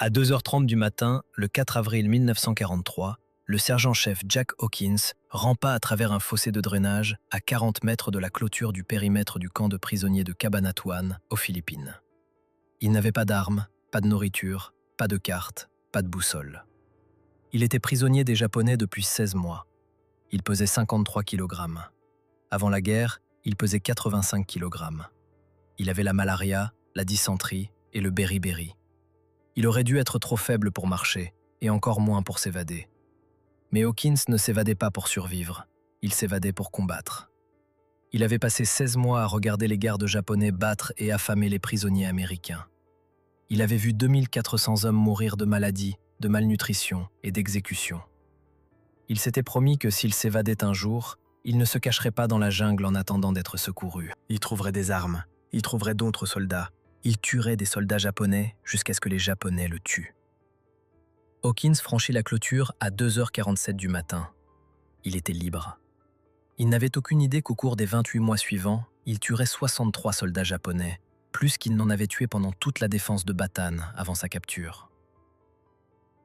À 2h30 du matin, le 4 avril 1943, le sergent-chef Jack Hawkins rampa à travers un fossé de drainage à 40 mètres de la clôture du périmètre du camp de prisonniers de Cabanatuan, aux Philippines. Il n'avait pas d'armes, pas de nourriture, pas de carte, pas de boussole. Il était prisonnier des Japonais depuis 16 mois. Il pesait 53 kg. Avant la guerre, il pesait 85 kg. Il avait la malaria, la dysenterie et le beriberi. Il aurait dû être trop faible pour marcher, et encore moins pour s'évader. Mais Hawkins ne s'évadait pas pour survivre, il s'évadait pour combattre. Il avait passé 16 mois à regarder les gardes japonais battre et affamer les prisonniers américains. Il avait vu 2400 hommes mourir de maladie, de malnutrition et d'exécution. Il s'était promis que s'il s'évadait un jour, il ne se cacherait pas dans la jungle en attendant d'être secouru. Il trouverait des armes, il trouverait d'autres soldats. Il tuerait des soldats japonais jusqu'à ce que les Japonais le tuent. Hawkins franchit la clôture à 2h47 du matin. Il était libre. Il n'avait aucune idée qu'au cours des 28 mois suivants, il tuerait 63 soldats japonais, plus qu'il n'en avait tué pendant toute la défense de Bataan avant sa capture.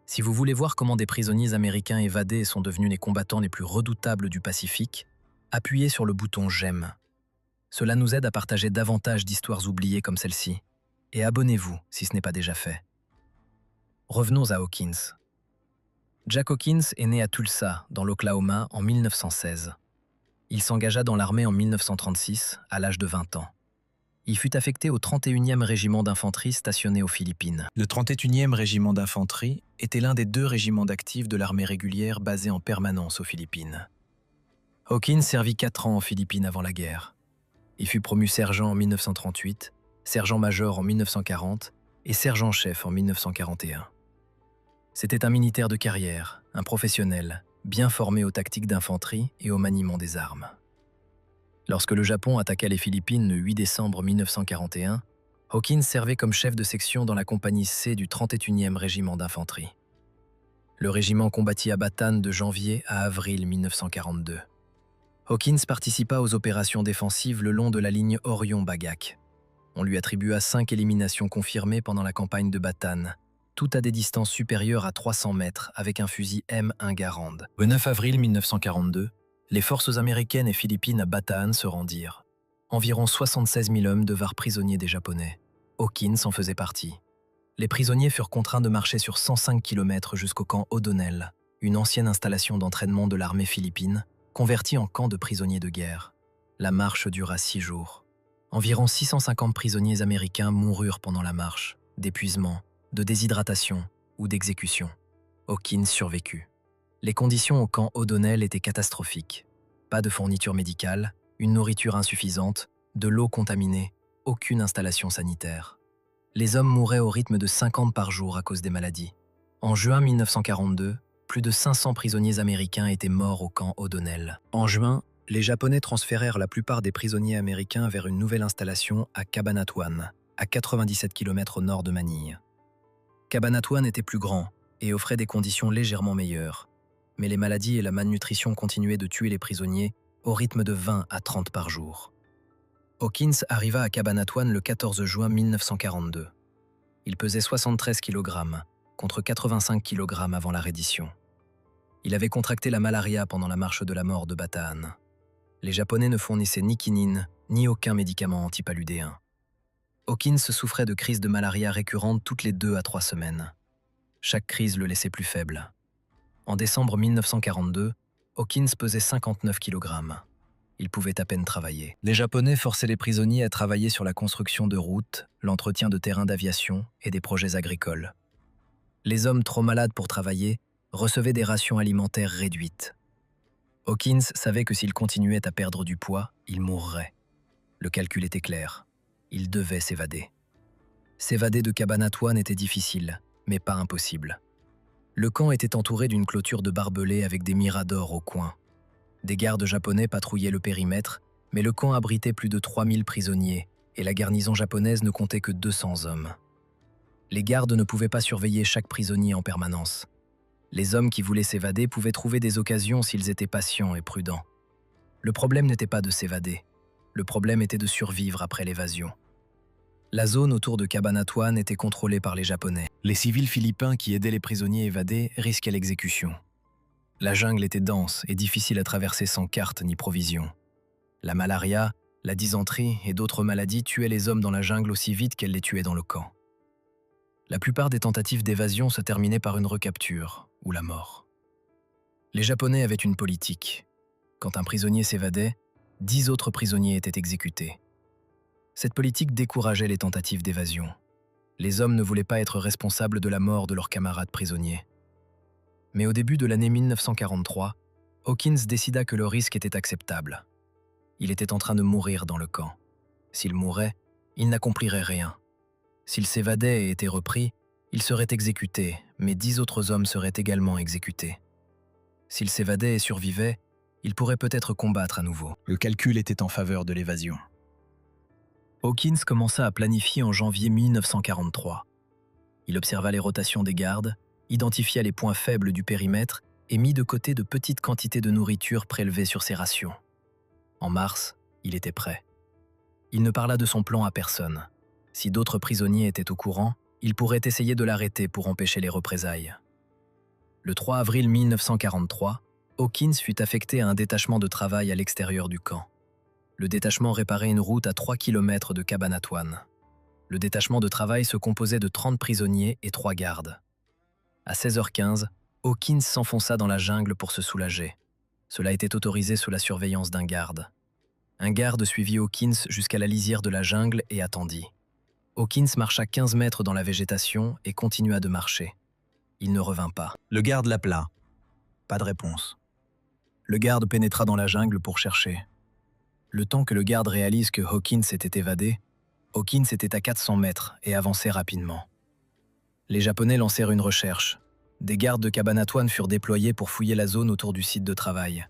Si vous voulez voir comment des prisonniers américains évadés sont devenus les combattants les plus redoutables du Pacifique, appuyez sur le bouton « J'aime ». Cela nous aide à partager davantage d'histoires oubliées comme celle-ci. Et abonnez-vous si ce n'est pas déjà fait. Revenons à Hawkins. Jack Hawkins est né à Tulsa, dans l'Oklahoma, en 1916. Il s'engagea dans l'armée en 1936, à l'âge de 20 ans. Il fut affecté au 31e régiment d'infanterie stationné aux Philippines. Le 31e régiment d'infanterie était l'un des 2 régiments d'actifs de l'armée régulière basés en permanence aux Philippines. Hawkins servit 4 ans aux Philippines avant la guerre. Il fut promu sergent en 1938, sergent-major en 1940 et sergent-chef en 1941. C'était un militaire de carrière, un professionnel, bien formé aux tactiques d'infanterie et au maniement des armes. Lorsque le Japon attaqua les Philippines le 8 décembre 1941, Hawkins servait comme chef de section dans la compagnie C du 31e régiment d'infanterie. Le régiment combattit à Bataan de janvier à avril 1942. Hawkins participa aux opérations défensives le long de la ligne Orion-Bagak. On lui attribua 5 éliminations confirmées pendant la campagne de Bataan, tout à des distances supérieures à 300 mètres avec un fusil M1 Garand. Le 9 avril 1942, les forces américaines et philippines à Bataan se rendirent. Environ 76 000 hommes devinrent prisonniers des Japonais. Hawkins en faisait partie. Les prisonniers furent contraints de marcher sur 105 km jusqu'au camp O'Donnell, une ancienne installation d'entraînement de l'armée philippine, convertie en camp de prisonniers de guerre. La marche dura 6 jours. Environ 650 prisonniers américains moururent pendant la marche, d'épuisement, de déshydratation ou d'exécution. Hawkins survécut. Les conditions au camp O'Donnell étaient catastrophiques. Pas de fourniture médicale, une nourriture insuffisante, de l'eau contaminée, aucune installation sanitaire. Les hommes mouraient au rythme de 50 par jour à cause des maladies. En juin 1942, plus de 500 prisonniers américains étaient morts au camp O'Donnell. En juin, les Japonais transférèrent la plupart des prisonniers américains vers une nouvelle installation à Cabanatuan, à 97 km au nord de Manille. Cabanatuan était plus grand et offrait des conditions légèrement meilleures, mais les maladies et la malnutrition continuaient de tuer les prisonniers au rythme de 20 à 30 par jour. Hawkins arriva à Cabanatuan le 14 juin 1942. Il pesait 73 kg, contre 85 kg avant la reddition. Il avait contracté la malaria pendant la marche de la mort de Bataan. Les Japonais ne fournissaient ni quinine, ni aucun médicament antipaludéen. Hawkins souffrait de crises de malaria récurrentes toutes les 2 à 3 semaines. Chaque crise le laissait plus faible. En décembre 1942, Hawkins pesait 59 kg. Il pouvait à peine travailler. Les Japonais forçaient les prisonniers à travailler sur la construction de routes, l'entretien de terrains d'aviation et des projets agricoles. Les hommes trop malades pour travailler recevaient des rations alimentaires réduites. Hawkins savait que s'il continuait à perdre du poids, il mourrait. Le calcul était clair. Il devait s'évader. S'évader de Cabanatuan était difficile, mais pas impossible. Le camp était entouré d'une clôture de barbelés avec des miradors au coin. Des gardes japonais patrouillaient le périmètre, mais le camp abritait plus de 3000 prisonniers et la garnison japonaise ne comptait que 200 hommes. Les gardes ne pouvaient pas surveiller chaque prisonnier en permanence. Les hommes qui voulaient s'évader pouvaient trouver des occasions s'ils étaient patients et prudents. Le problème n'était pas de s'évader. Le problème était de survivre après l'évasion. La zone autour de Cabanatuan était contrôlée par les Japonais. Les civils philippins qui aidaient les prisonniers évadés risquaient l'exécution. La jungle était dense et difficile à traverser sans carte ni provisions. La malaria, la dysenterie et d'autres maladies tuaient les hommes dans la jungle aussi vite qu'elles les tuaient dans le camp. La plupart des tentatives d'évasion se terminaient par une recapture ou la mort. Les Japonais avaient une politique. Quand un prisonnier s'évadait, 10 autres prisonniers étaient exécutés. Cette politique décourageait les tentatives d'évasion. Les hommes ne voulaient pas être responsables de la mort de leurs camarades prisonniers. Mais au début de l'année 1943, Hawkins décida que le risque était acceptable. Il était en train de mourir dans le camp. S'il mourait, il n'accomplirait rien. S'il s'évadait et était repris, il serait exécuté, mais 10 autres hommes seraient également exécutés. S'il s'évadait et survivait, il pourrait peut-être combattre à nouveau. Le calcul était en faveur de l'évasion. Hawkins commença à planifier en janvier 1943. Il observa les rotations des gardes, identifia les points faibles du périmètre et mit de côté de petites quantités de nourriture prélevées sur ses rations. En mars, il était prêt. Il ne parla de son plan à personne. Si d'autres prisonniers étaient au courant, il pourrait essayer de l'arrêter pour empêcher les représailles. Le 3 avril 1943, Hawkins fut affecté à un détachement de travail à l'extérieur du camp. Le détachement réparait une route à 3 km de Cabanatuan. Le détachement de travail se composait de 30 prisonniers et 3 gardes. À 16h15, Hawkins s'enfonça dans la jungle pour se soulager. Cela était autorisé sous la surveillance d'un garde. Un garde suivit Hawkins jusqu'à la lisière de la jungle et attendit. Hawkins marcha 15 mètres dans la végétation et continua de marcher. Il ne revint pas. Le garde l'appela. Pas de réponse. Le garde pénétra dans la jungle pour chercher. Le temps que le garde réalise que Hawkins s'était évadé, Hawkins était à 400 mètres et avançait rapidement. Les Japonais lancèrent une recherche. Des gardes de Cabanatuan furent déployés pour fouiller la zone autour du site de travail.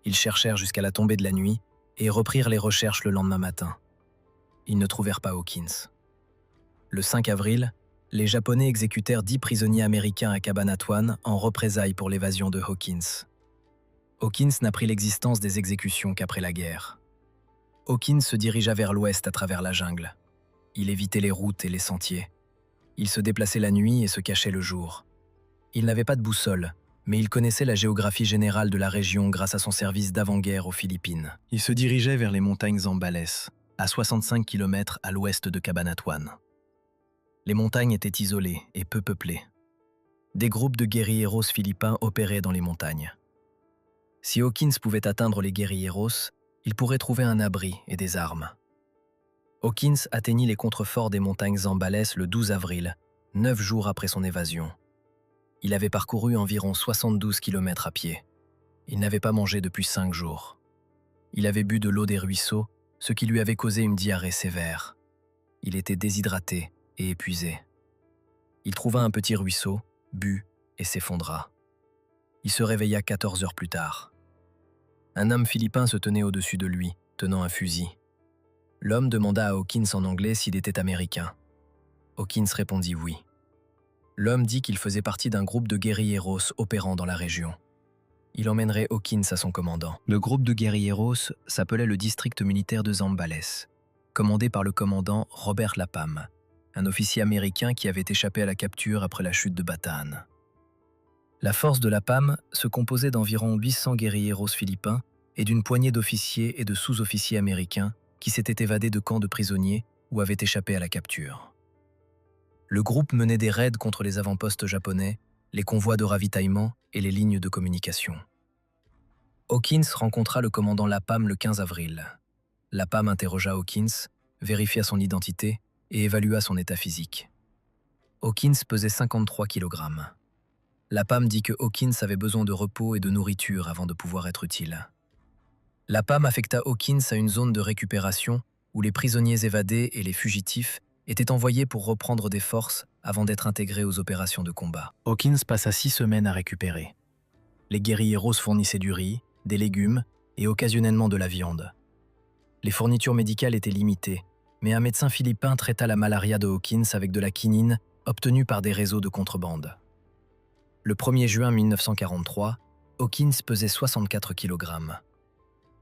Ils cherchèrent jusqu'à la tombée de la nuit et reprirent les recherches le lendemain matin. Ils ne trouvèrent pas Hawkins. Le 5 avril, les Japonais exécutèrent 10 prisonniers américains à Cabanatuan en représailles pour l'évasion de Hawkins. Hawkins n'apprit l'existence des exécutions qu'après la guerre. Hawkins se dirigea vers l'ouest à travers la jungle. Il évitait les routes et les sentiers. Il se déplaçait la nuit et se cachait le jour. Il n'avait pas de boussole, mais il connaissait la géographie générale de la région grâce à son service d'avant-guerre aux Philippines. Il se dirigeait vers les montagnes Zambales, à 65 km à l'ouest de Cabanatuan. Les montagnes étaient isolées et peu peuplées. Des groupes de guérilleros philippins opéraient dans les montagnes. Si Hawkins pouvait atteindre les guérilleros, il pourrait trouver un abri et des armes. Hawkins atteignit les contreforts des montagnes Zambales le 12 avril, 9 jours après son évasion. Il avait parcouru environ 72 km à pied. Il n'avait pas mangé depuis 5 jours. Il avait bu de l'eau des ruisseaux, ce qui lui avait causé une diarrhée sévère. Il était déshydraté et épuisé. Il trouva un petit ruisseau, but et s'effondra. Il se réveilla 14 heures plus tard. Un homme philippin se tenait au-dessus de lui, tenant un fusil. L'homme demanda à Hawkins en anglais s'il était américain. Hawkins répondit oui. L'homme dit qu'il faisait partie d'un groupe de guérilleros opérant dans la région. Il emmènerait Hawkins à son commandant. Le groupe de guérilleros s'appelait le district militaire de Zambales, commandé par le commandant Robert Lapham, un officier américain qui avait échappé à la capture après la chute de Bataan. La force de Lapham se composait d'environ 800 guérilleros philippins et d'une poignée d'officiers et de sous-officiers américains qui s'étaient évadés de camps de prisonniers ou avaient échappé à la capture. Le groupe menait des raids contre les avant-postes japonais, les convois de ravitaillement et les lignes de communication. Hawkins rencontra le commandant Lapham le 15 avril. Lapham interrogea Hawkins, vérifia son identité et évalua son état physique. Hawkins pesait 53 kg. Lapham dit que Hawkins avait besoin de repos et de nourriture avant de pouvoir être utile. Lapham affecta Hawkins à une zone de récupération où les prisonniers évadés et les fugitifs étaient envoyés pour reprendre des forces avant d'être intégrés aux opérations de combat. Hawkins passa 6 semaines à récupérer. Les guérilleros fournissaient du riz, des légumes et occasionnellement de la viande. Les fournitures médicales étaient limitées, mais un médecin philippin traita la malaria de Hawkins avec de la quinine obtenue par des réseaux de contrebande. Le 1er juin 1943, Hawkins pesait 64 kg.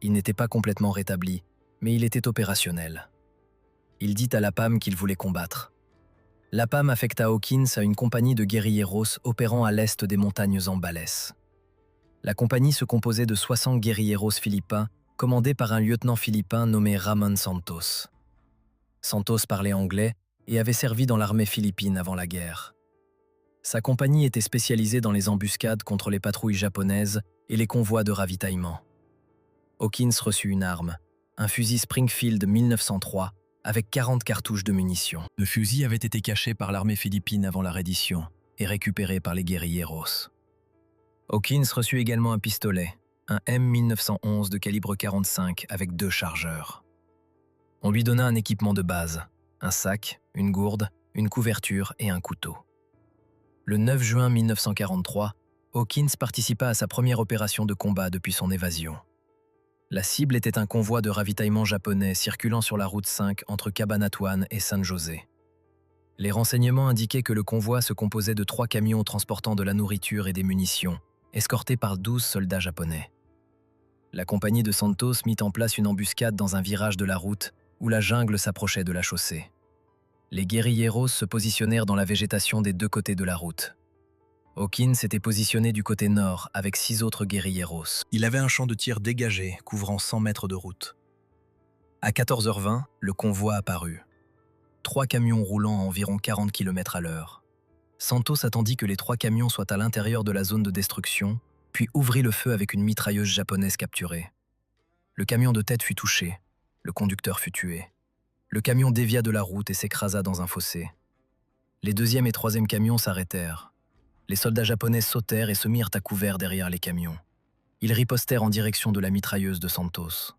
Il n'était pas complètement rétabli, mais il était opérationnel. Il dit à Lapham qu'il voulait combattre. Lapham affecta Hawkins à une compagnie de guérilleros opérant à l'est des montagnes Zambales. La compagnie se composait de 60 guérilleros philippins, commandés par un lieutenant philippin nommé Ramon Santos. Santos parlait anglais et avait servi dans l'armée philippine avant la guerre. Sa compagnie était spécialisée dans les embuscades contre les patrouilles japonaises et les convois de ravitaillement. Hawkins reçut une arme, un fusil Springfield 1903, avec 40 cartouches de munitions. Le fusil avait été caché par l'armée philippine avant la reddition et récupéré par les guérilleros. Hawkins reçut également un pistolet, un M1911 de calibre 45 avec 2 chargeurs. On lui donna un équipement de base, un sac, une gourde, une couverture et un couteau. Le 9 juin 1943, Hawkins participa à sa première opération de combat depuis son évasion. La cible était un convoi de ravitaillement japonais circulant sur la route 5 entre Cabanatuan et San José. Les renseignements indiquaient que le convoi se composait de 3 camions transportant de la nourriture et des munitions, escortés par 12 soldats japonais. La compagnie de Santos mit en place une embuscade dans un virage de la route où la jungle s'approchait de la chaussée. Les guérilleros se positionnèrent dans la végétation des 2 côtés de la route. Hawkins était positionné du côté nord avec 6 autres guérilleros. Il avait un champ de tir dégagé couvrant 100 mètres de route. À 14h20, le convoi apparut. 3 camions roulant à environ 40 km à l'heure. Santos attendit que les 3 camions soient à l'intérieur de la zone de destruction, puis ouvrit le feu avec une mitrailleuse japonaise capturée. Le camion de tête fut touché. Le conducteur fut tué. Le camion dévia de la route et s'écrasa dans un fossé. Les 2e et 3e camions s'arrêtèrent. Les soldats japonais sautèrent et se mirent à couvert derrière les camions. Ils ripostèrent en direction de la mitrailleuse de Santos.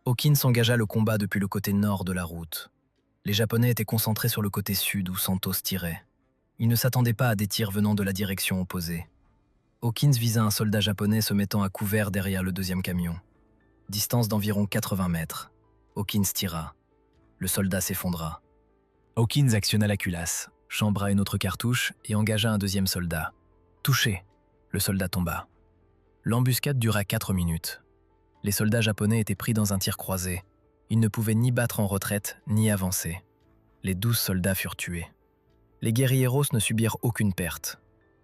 Hawkins engagea le combat depuis le côté nord de la route. Les Japonais étaient concentrés sur le côté sud où Santos tirait. Ils ne s'attendaient pas à des tirs venant de la direction opposée. Hawkins visa un soldat japonais se mettant à couvert derrière le 2e camion. Distance d'environ 80 mètres. Hawkins tira. Le soldat s'effondra. Hawkins actionna la culasse, chambra une autre cartouche et engagea un 2e soldat. Touché, le soldat tomba. L'embuscade dura 4 minutes. Les soldats japonais étaient pris dans un tir croisé. Ils ne pouvaient ni battre en retraite, ni avancer. Les 12 soldats furent tués. Les guérilleros ne subirent aucune perte.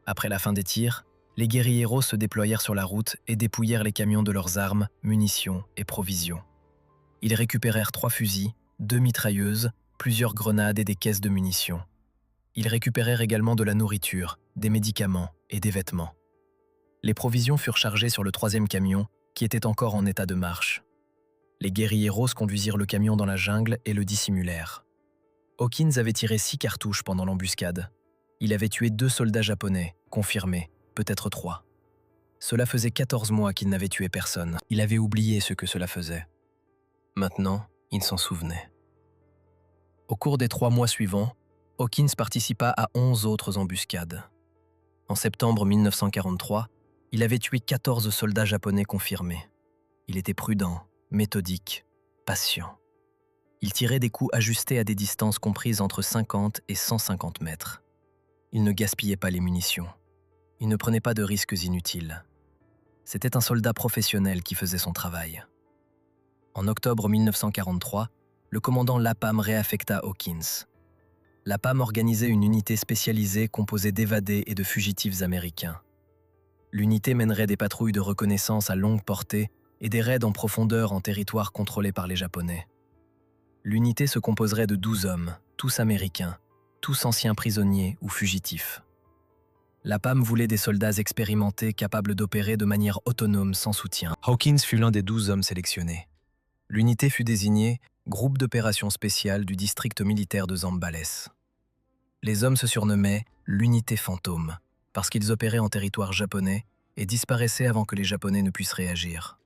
Après la fin des tirs, les guérilleros se déployèrent sur la route et dépouillèrent les camions de leurs armes, munitions et provisions. Ils récupérèrent 3 fusils, 2 mitrailleuses, plusieurs grenades et des caisses de munitions. Ils récupérèrent également de la nourriture, des médicaments et des vêtements. Les provisions furent chargées sur le 3e camion, qui était encore en état de marche. Les guérilleros conduisirent le camion dans la jungle et le dissimulèrent. Hawkins avait tiré 6 cartouches pendant l'embuscade. Il avait tué 2 soldats japonais, confirmés, peut-être 3. Cela faisait 14 mois qu'il n'avait tué personne. Il avait oublié ce que cela faisait. Maintenant, il s'en souvenait. Au cours des 3 mois suivants, Hawkins participa à 11 autres embuscades. En septembre 1943, il avait tué 14 soldats japonais confirmés. Il était prudent, méthodique, patient. Il tirait des coups ajustés à des distances comprises entre 50 et 150 mètres. Il ne gaspillait pas les munitions. Il ne prenait pas de risques inutiles. C'était un soldat professionnel qui faisait son travail. En octobre 1943, le commandant Lapham réaffecta Hawkins. Lapham organisait une unité spécialisée composée d'évadés et de fugitifs américains. L'unité mènerait des patrouilles de reconnaissance à longue portée et des raids en profondeur en territoire contrôlé par les Japonais. L'unité se composerait de 12 hommes, tous américains, tous anciens prisonniers ou fugitifs. Lapham voulait des soldats expérimentés capables d'opérer de manière autonome sans soutien. Hawkins fut l'un des 12 hommes sélectionnés. L'unité fut désignée Groupe d'opérations spéciales du district militaire de Zambales. Les hommes se surnommaient l'unité fantôme parce qu'ils opéraient en territoire japonais et disparaissaient avant que les Japonais ne puissent réagir.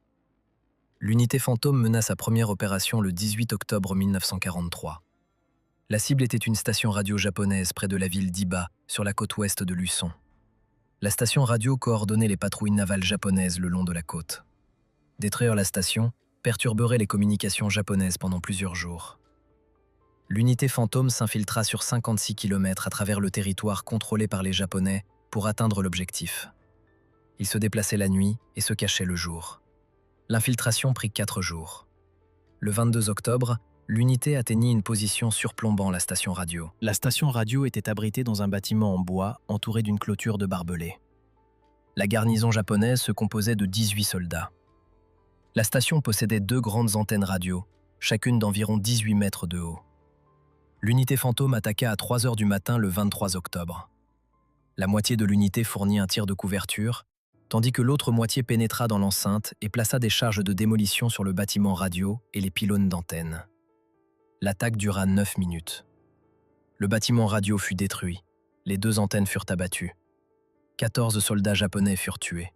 L'unité fantôme mena sa première opération le 18 octobre 1943. La cible était une station radio japonaise près de la ville d'Iba, sur la côte ouest de Luçon. La station radio coordonnait les patrouilles navales japonaises le long de la côte. Détruire la station perturberait les communications japonaises pendant plusieurs jours. L'unité fantôme s'infiltra sur 56 km à travers le territoire contrôlé par les Japonais pour atteindre l'objectif. Ils se déplaçaient la nuit et se cachaient le jour. L'infiltration prit 4 jours. Le 22 octobre, l'unité atteignit une position surplombant la station radio. La station radio était abritée dans un bâtiment en bois entouré d'une clôture de barbelés. La garnison japonaise se composait de 18 soldats. La station possédait 2 grandes antennes radio, chacune d'environ 18 mètres de haut. L'unité fantôme attaqua à 3 heures du matin le 23 octobre. La moitié de l'unité fournit un tir de couverture, tandis que l'autre moitié pénétra dans l'enceinte et plaça des charges de démolition sur le bâtiment radio et les pylônes d'antenne. L'attaque dura 9 minutes. Le bâtiment radio fut détruit, les 2 antennes furent abattues. 14 soldats japonais furent tués.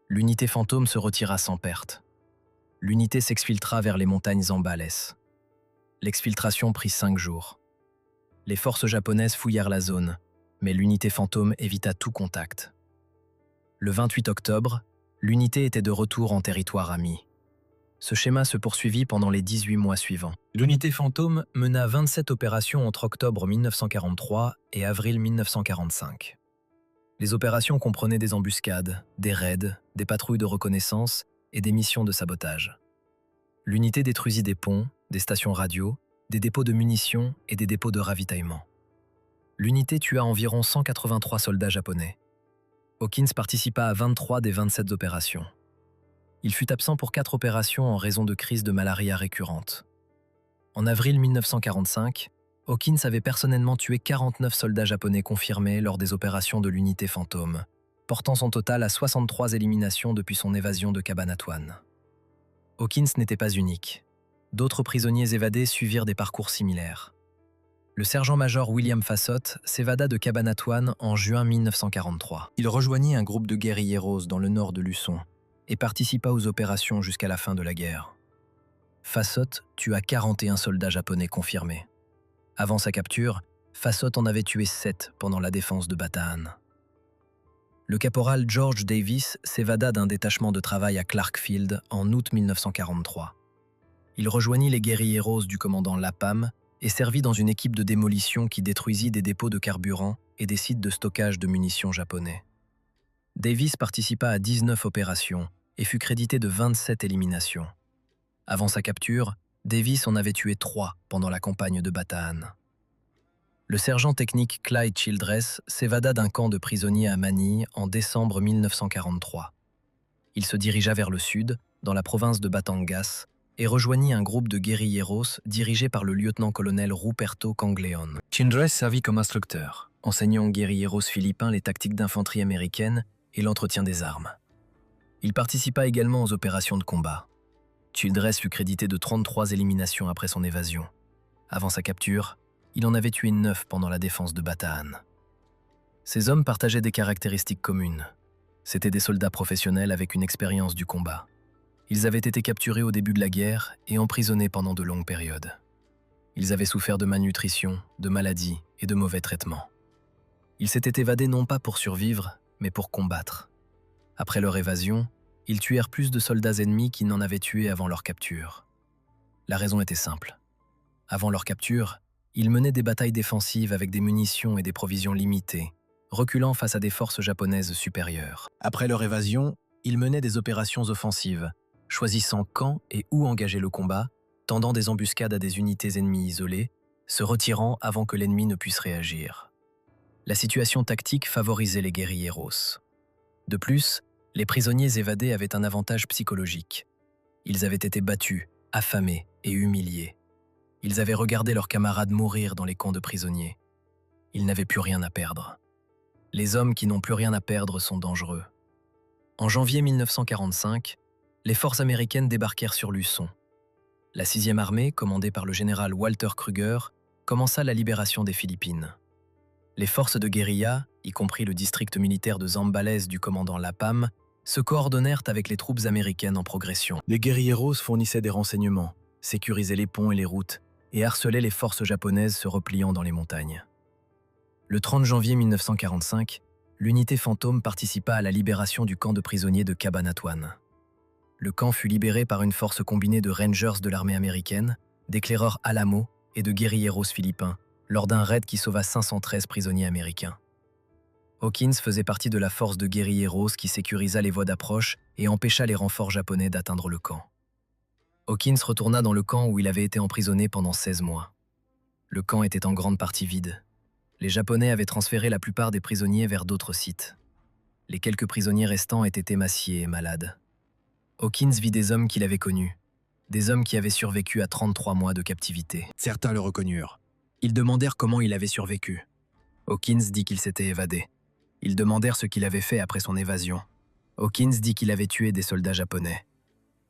L'unité fantôme se retira sans perte. L'unité s'exfiltra vers les montagnes Zambales. L'exfiltration prit 5 jours. Les forces japonaises fouillèrent la zone, mais l'unité fantôme évita tout contact. Le 28 octobre, l'unité était de retour en territoire ami. Ce schéma se poursuivit pendant les 18 mois suivants. L'unité fantôme mena 27 opérations entre octobre 1943 et avril 1945. Les opérations comprenaient des embuscades, des raids, des patrouilles de reconnaissance et des missions de sabotage. L'unité détruisit des ponts, des stations radio, des dépôts de munitions et des dépôts de ravitaillement. L'unité tua environ 183 soldats japonais. Hawkins participa à 23 des 27 opérations. Il fut absent pour 4 opérations en raison de crises de malaria récurrentes. En avril 1945, Hawkins avait personnellement tué 49 soldats japonais confirmés lors des opérations de l'unité fantôme, portant son total à 63 éliminations depuis son évasion de Cabanatuan. Hawkins n'était pas unique. D'autres prisonniers évadés suivirent des parcours similaires. Le sergent-major William Fassott s'évada de Cabanatuan en juin 1943. Il rejoignit un groupe de guérilleros dans le nord de Luçon et participa aux opérations jusqu'à la fin de la guerre. Fassott tua 41 soldats japonais confirmés. Avant sa capture, Fassott en avait tué 7 pendant la défense de Bataan. Le caporal George Davis s'évada d'un détachement de travail à Clarkfield en août 1943. Il rejoignit les guérilleros du commandant Lapham et servit dans une équipe de démolition qui détruisit des dépôts de carburant et des sites de stockage de munitions japonais. Davis participa à 19 opérations et fut crédité de 27 éliminations. Avant sa capture, Davis en avait tué 3 pendant la campagne de Bataan. Le sergent technique Clyde Childress s'évada d'un camp de prisonniers à Manille en décembre 1943. Il se dirigea vers le sud, dans la province de Batangas, et rejoignit un groupe de guérilleros dirigé par le lieutenant-colonel Ruperto Cangleon. Childress servit comme instructeur, enseignant aux guérilleros philippins les tactiques d'infanterie américaine et l'entretien des armes. Il participa également aux opérations de combat. Childress fut crédité de 33 éliminations après son évasion. Avant sa capture, il en avait tué 9 pendant la défense de Bataan. Ces hommes partageaient des caractéristiques communes. C'étaient des soldats professionnels avec une expérience du combat. Ils avaient été capturés au début de la guerre et emprisonnés pendant de longues périodes. Ils avaient souffert de malnutrition, de maladies et de mauvais traitements. Ils s'étaient évadés non pas pour survivre, mais pour combattre. Après leur évasion, ils tuèrent plus de soldats ennemis qu'ils n'en avaient tué avant leur capture. La raison était simple. Avant leur capture, ils menaient des batailles défensives avec des munitions et des provisions limitées, reculant face à des forces japonaises supérieures. Après leur évasion, ils menaient des opérations offensives, choisissant quand et où engager le combat, tendant des embuscades à des unités ennemies isolées, se retirant avant que l'ennemi ne puisse réagir. La situation tactique favorisait les guérilleros. De plus, les prisonniers évadés avaient un avantage psychologique. Ils avaient été battus, affamés et humiliés. Ils avaient regardé leurs camarades mourir dans les camps de prisonniers. Ils n'avaient plus rien à perdre. Les hommes qui n'ont plus rien à perdre sont dangereux. En janvier 1945, les forces américaines débarquèrent sur Luçon. La 6e armée, commandée par le général Walter Kruger, commença la libération des Philippines. Les forces de guérilla, y compris le district militaire de Zambales du commandant Lapham, se coordonnèrent avec les troupes américaines en progression. Les guérilleros fournissaient des renseignements, sécurisaient les ponts et les routes, et harcelaient les forces japonaises se repliant dans les montagnes. Le 30 janvier 1945, l'unité fantôme participa à la libération du camp de prisonniers de Cabanatuan. Le camp fut libéré par une force combinée de rangers de l'armée américaine, d'éclaireurs Alamo et de guérilleros philippins, lors d'un raid qui sauva 513 prisonniers américains. Hawkins faisait partie de la force de guérilleros qui sécurisa les voies d'approche et empêcha les renforts japonais d'atteindre le camp. Hawkins retourna dans le camp où il avait été emprisonné pendant 16 mois. Le camp était en grande partie vide. Les Japonais avaient transféré la plupart des prisonniers vers d'autres sites. Les quelques prisonniers restants étaient émaciés et malades. Hawkins vit des hommes qu'il avait connus, des hommes qui avaient survécu à 33 mois de captivité. Certains le reconnurent. Ils demandèrent comment il avait survécu. Hawkins dit qu'il s'était évadé. Ils demandèrent ce qu'il avait fait après son évasion. Hawkins dit qu'il avait tué des soldats japonais.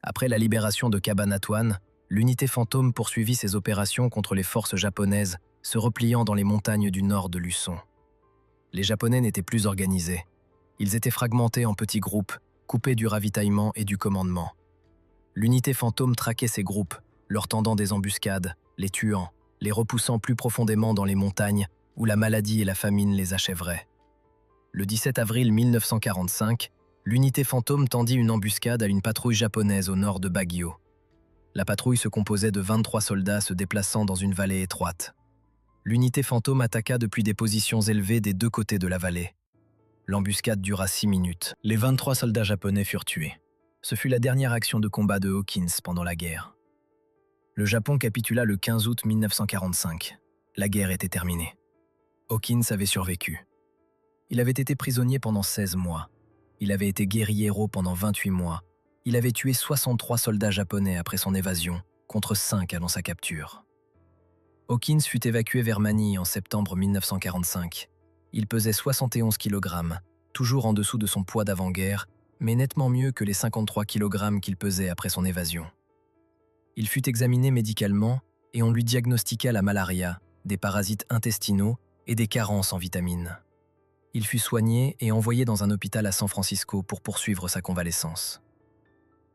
Après la libération de Cabanatuan, l'unité fantôme poursuivit ses opérations contre les forces japonaises, se repliant dans les montagnes du nord de Luçon. Les Japonais n'étaient plus organisés. Ils étaient fragmentés en petits groupes, coupés du ravitaillement et du commandement. L'unité fantôme traquait ces groupes, leur tendant des embuscades, les tuant, les repoussant plus profondément dans les montagnes où la maladie et la famine les achèveraient. Le 17 avril 1945, l'unité fantôme tendit une embuscade à une patrouille japonaise au nord de Baguio. La patrouille se composait de 23 soldats se déplaçant dans une vallée étroite. L'unité fantôme attaqua depuis des positions élevées des deux côtés de la vallée. L'embuscade dura 6 minutes. Les 23 soldats japonais furent tués. Ce fut la dernière action de combat de Hawkins pendant la guerre. Le Japon capitula le 15 août 1945. La guerre était terminée. Hawkins avait survécu. Il avait été prisonnier pendant 16 mois. Il avait été guerriero pendant 28 mois. Il avait tué 63 soldats japonais après son évasion, contre 5 avant sa capture. Hawkins fut évacué vers Manille en septembre 1945. Il pesait 71 kg, toujours en dessous de son poids d'avant-guerre, mais nettement mieux que les 53 kg qu'il pesait après son évasion. Il fut examiné médicalement et on lui diagnostiqua la malaria, des parasites intestinaux et des carences en vitamines. Il fut soigné et envoyé dans un hôpital à San Francisco pour poursuivre sa convalescence.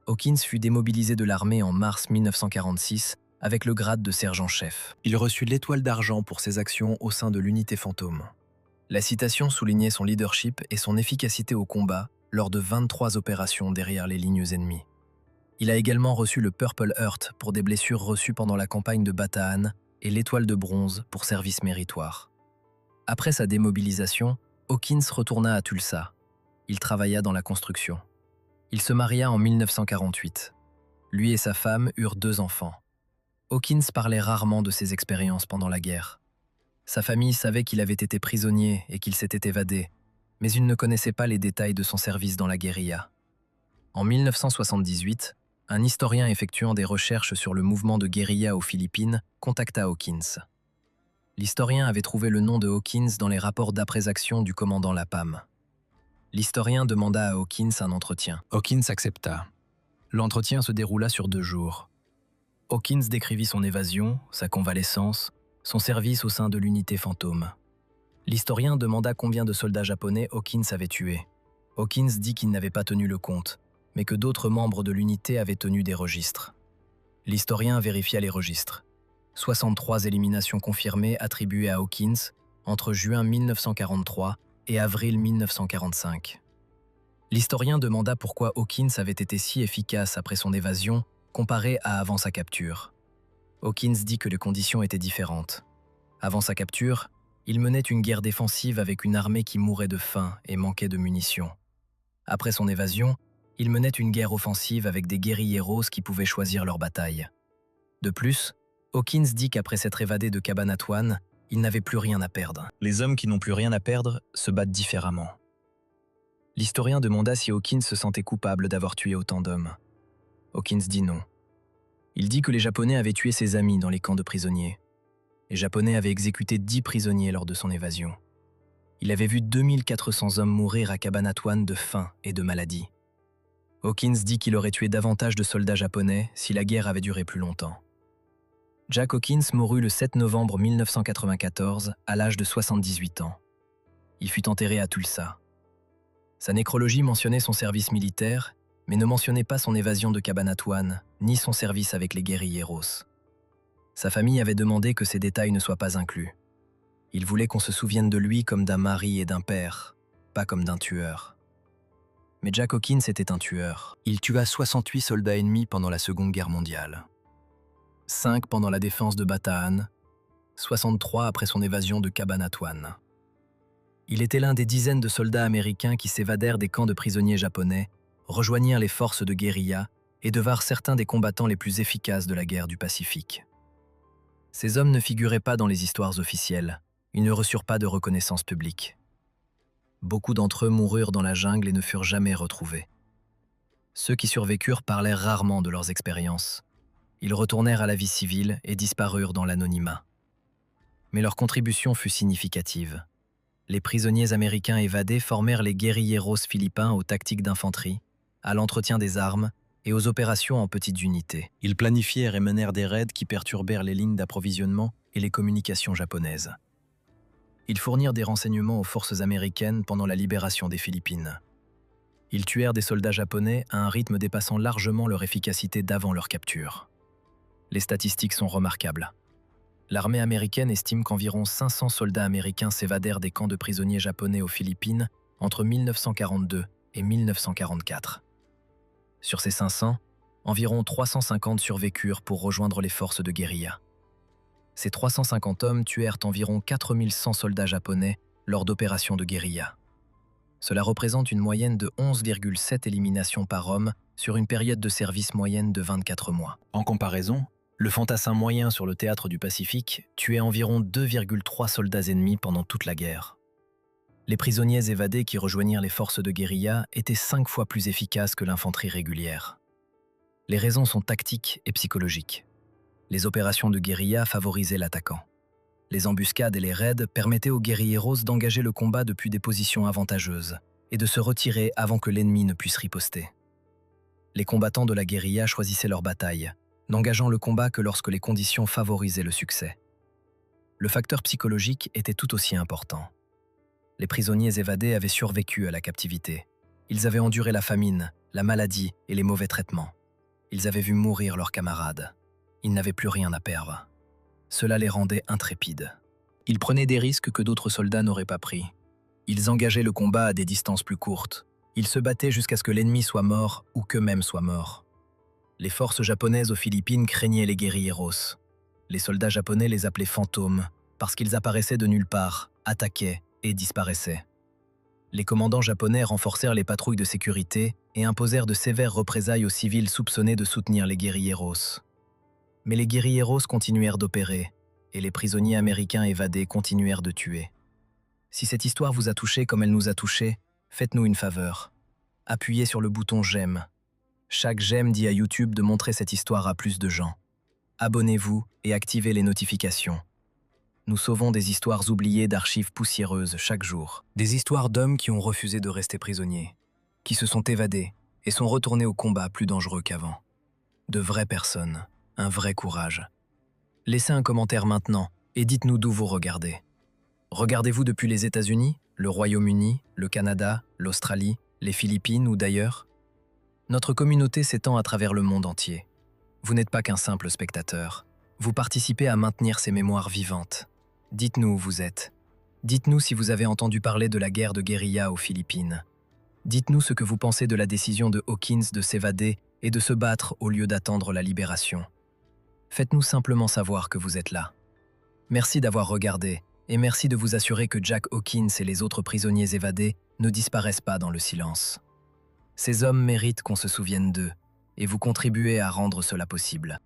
Hawkins fut démobilisé de l'armée en mars 1946 avec le grade de sergent-chef. Il reçut l'étoile d'argent pour ses actions au sein de l'unité fantôme. La citation soulignait son leadership et son efficacité au combat lors de 23 opérations derrière les lignes ennemies. Il a également reçu le Purple Heart pour des blessures reçues pendant la campagne de Bataan et l'étoile de bronze pour service méritoire. Après sa démobilisation, Hawkins retourna à Tulsa. Il travailla dans la construction. Il se maria en 1948. Lui et sa femme eurent 2 enfants. Hawkins parlait rarement de ses expériences pendant la guerre. Sa famille savait qu'il avait été prisonnier et qu'il s'était évadé, mais il ne connaissait pas les détails de son service dans la guérilla. En 1978, un historien effectuant des recherches sur le mouvement de guérilla aux Philippines contacta Hawkins. L'historien avait trouvé le nom de Hawkins dans les rapports d'après-action du commandant Lapham. L'historien demanda à Hawkins un entretien. Hawkins accepta. L'entretien se déroula sur 2 jours. Hawkins décrivit son évasion, sa convalescence, son service au sein de l'unité fantôme. L'historien demanda combien de soldats japonais Hawkins avait tués. Hawkins dit qu'il n'avait pas tenu le compte, mais que d'autres membres de l'unité avaient tenu des registres. L'historien vérifia les registres. 63 éliminations confirmées attribuées à Hawkins entre juin 1943 et avril 1945. L'historien demanda pourquoi Hawkins avait été si efficace après son évasion comparé à avant sa capture. Hawkins dit que les conditions étaient différentes. Avant sa capture, il menait une guerre défensive avec une armée qui mourait de faim et manquait de munitions. Après son évasion, il menait une guerre offensive avec des guérilleros qui pouvaient choisir leur bataille. De plus, Hawkins dit qu'après s'être évadé de Cabanatuan, il n'avait plus rien à perdre. Les hommes qui n'ont plus rien à perdre se battent différemment. L'historien demanda si Hawkins se sentait coupable d'avoir tué autant d'hommes. Hawkins dit non. Il dit que les Japonais avaient tué ses amis dans les camps de prisonniers. Les Japonais avaient exécuté 10 prisonniers lors de son évasion. Il avait vu 2400 hommes mourir à Cabanatuan de faim et de maladie. Hawkins dit qu'il aurait tué davantage de soldats japonais si la guerre avait duré plus longtemps. Jack Hawkins mourut le 7 novembre 1994 à l'âge de 78 ans. Il fut enterré à Tulsa. Sa nécrologie mentionnait son service militaire, mais ne mentionnait pas son évasion de Cabanatuan, ni son service avec les guérilleros. Sa famille avait demandé que ces détails ne soient pas inclus. Il voulait qu'on se souvienne de lui comme d'un mari et d'un père, pas comme d'un tueur. Mais Jack Hawkins était un tueur. Il tua 68 soldats ennemis pendant la Seconde Guerre mondiale. 5 pendant la défense de Bataan, 63 après son évasion de Cabanatuan. Il était l'un des dizaines de soldats américains qui s'évadèrent des camps de prisonniers japonais, rejoignirent les forces de guérilla et devinrent certains des combattants les plus efficaces de la guerre du Pacifique. Ces hommes ne figuraient pas dans les histoires officielles, ils ne reçurent pas de reconnaissance publique. Beaucoup d'entre eux moururent dans la jungle et ne furent jamais retrouvés. Ceux qui survécurent parlèrent rarement de leurs expériences. Ils retournèrent à la vie civile et disparurent dans l'anonymat. Mais leur contribution fut significative. Les prisonniers américains évadés formèrent les guerrilleros philippins aux tactiques d'infanterie, à l'entretien des armes et aux opérations en petites unités. Ils planifièrent et menèrent des raids qui perturbèrent les lignes d'approvisionnement et les communications japonaises. Ils fournirent des renseignements aux forces américaines pendant la libération des Philippines. Ils tuèrent des soldats japonais à un rythme dépassant largement leur efficacité d'avant leur capture. Les statistiques sont remarquables. L'armée américaine estime qu'environ 500 soldats américains s'évadèrent des camps de prisonniers japonais aux Philippines entre 1942 et 1944. Sur ces 500, environ 350 survécurent pour rejoindre les forces de guérilla. Ces 350 hommes tuèrent environ 4100 soldats japonais lors d'opérations de guérilla. Cela représente une moyenne de 11,7 éliminations par homme sur une période de service moyenne de 24 mois. En comparaison, le fantassin moyen sur le théâtre du Pacifique tuait environ 2,3 soldats ennemis pendant toute la guerre. Les prisonniers évadés qui rejoignirent les forces de guérilla étaient 5 fois plus efficaces que l'infanterie régulière. Les raisons sont tactiques et psychologiques. Les opérations de guérilla favorisaient l'attaquant. Les embuscades et les raids permettaient aux guérilleros d'engager le combat depuis des positions avantageuses et de se retirer avant que l'ennemi ne puisse riposter. Les combattants de la guérilla choisissaient leur bataille, n'engageant le combat que lorsque les conditions favorisaient le succès. Le facteur psychologique était tout aussi important. Les prisonniers évadés avaient survécu à la captivité. Ils avaient enduré la famine, la maladie et les mauvais traitements. Ils avaient vu mourir leurs camarades. Ils n'avaient plus rien à perdre. Cela les rendait intrépides. Ils prenaient des risques que d'autres soldats n'auraient pas pris. Ils engageaient le combat à des distances plus courtes. Ils se battaient jusqu'à ce que l'ennemi soit mort ou qu'eux-mêmes soient morts. Les forces japonaises aux Philippines craignaient les guérilleros. Les soldats japonais les appelaient fantômes parce qu'ils apparaissaient de nulle part, attaquaient et disparaissaient. Les commandants japonais renforcèrent les patrouilles de sécurité et imposèrent de sévères représailles aux civils soupçonnés de soutenir les guérilleros. Mais les guérilleros continuèrent d'opérer, et les prisonniers américains évadés continuèrent de tuer. Si cette histoire vous a touché comme elle nous a touchés, faites-nous une faveur. Appuyez sur le bouton « J'aime ». Chaque j'aime dit à YouTube de montrer cette histoire à plus de gens. Abonnez-vous et activez les notifications. Nous sauvons des histoires oubliées d'archives poussiéreuses chaque jour. Des histoires d'hommes qui ont refusé de rester prisonniers, qui se sont évadés et sont retournés au combat plus dangereux qu'avant. De vraies personnes. Un vrai courage. Laissez un commentaire maintenant et dites-nous d'où vous regardez. Regardez-vous depuis les États-Unis, le Royaume-Uni, le Canada, l'Australie, les Philippines ou d'ailleurs? Notre communauté s'étend à travers le monde entier. Vous n'êtes pas qu'un simple spectateur. Vous participez à maintenir ces mémoires vivantes. Dites-nous où vous êtes. Dites-nous si vous avez entendu parler de la guerre de guérilla aux Philippines. Dites-nous ce que vous pensez de la décision de Hawkins de s'évader et de se battre au lieu d'attendre la libération. Faites-nous simplement savoir que vous êtes là. Merci d'avoir regardé et merci de vous assurer que Jack Hawkins et les autres prisonniers évadés ne disparaissent pas dans le silence. Ces hommes méritent qu'on se souvienne d'eux et vous contribuez à rendre cela possible.